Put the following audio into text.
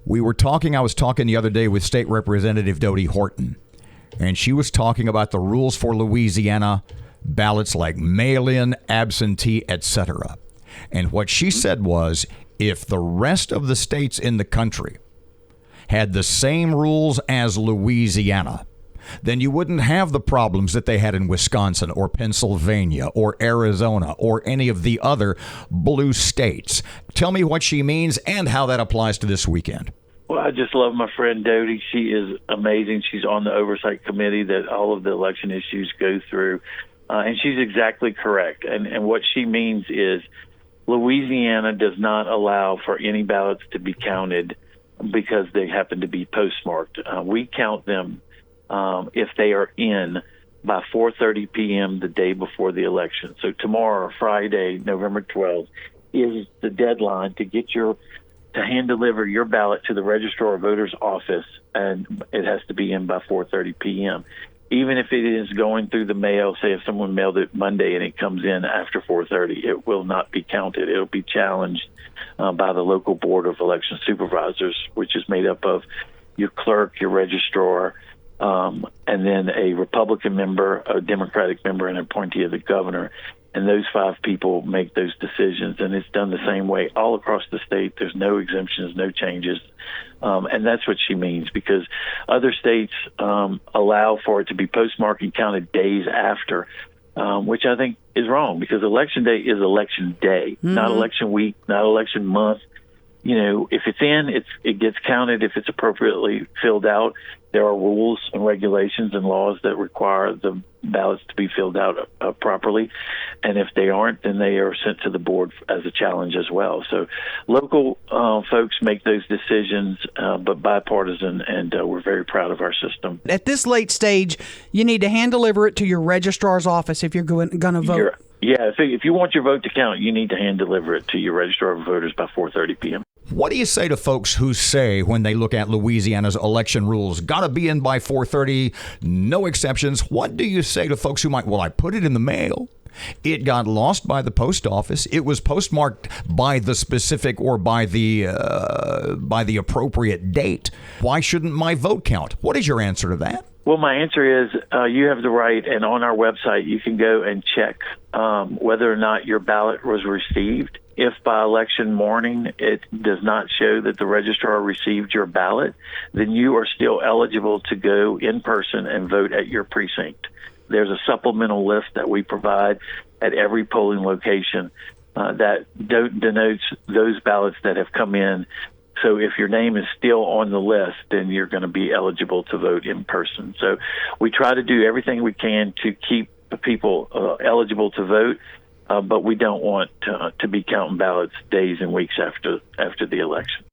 I was talking the other day with State Representative Dodie Horton, and she was talking about the rules for Louisiana ballots like mail-in, absentee, etc. And what she said was, if the rest of the states in the country had the same rules as Louisiana, then you wouldn't have the problems that they had in Wisconsin or Pennsylvania or Arizona or any of the other blue states. Tell me what she means and how that applies to this weekend. Well, I just love my friend Dodie. She is amazing. She's on the oversight committee that all of the election issues go through. And she's exactly correct. And what she means is Louisiana does not allow for any ballots to be counted because they happen to be postmarked. We count them if they are in by 4:30 p.m. the day before the election. So tomorrow, Friday, November 12th, is the deadline to hand deliver your ballot to the registrar of voters office, and it has to be in by 4:30 p.m. Even if it is going through the mail, say if someone mailed it Monday and it comes in after 4:30, it will not be counted. It'll be challenged by the local board of election supervisors, which is made up of your clerk, your registrar, and then a Republican member, a Democratic member, and an appointee of the governor. And those 5 people make those decisions, and it's done the same way all across the state. There's no exemptions, no changes, and that's what she means, because other states allow for it to be postmarked and counted days after, which I think is wrong, because Election Day is Election Day, not election week, not election month. You know, if it's in, it gets counted if it's appropriately filled out. There are rules and regulations and laws that require the ballots to be filled out properly. And if they aren't, then they are sent to the board as a challenge as well. So local folks make those decisions, but bipartisan, and we're very proud of our system. At this late stage, you need to hand deliver it to your registrar's office if you're going to vote. Yeah, so if you want your vote to count, you need to hand deliver it to your registrar of voters by 4:30 p.m. What do you say to folks who say, when they look at Louisiana's election rules, got to be in by 4:30, no exceptions? What do you say to folks who might, well, I put it in the mail, it got lost by the post office, it was postmarked by the specific or by the appropriate date, why shouldn't my vote count? What is your answer to that? Well, my answer is you have the right, and on our website you can go and check whether or not your ballot was received. If by election morning it does not show that the registrar received your ballot, then you are still eligible to go in person and vote at your precinct. There's a supplemental list that we provide at every polling location that denotes those ballots that have come in. So if your name is still on the list, then you're going to be eligible to vote in person. So we try to do everything we can to keep people eligible to vote, but we don't want to be counting ballots days and weeks after the election.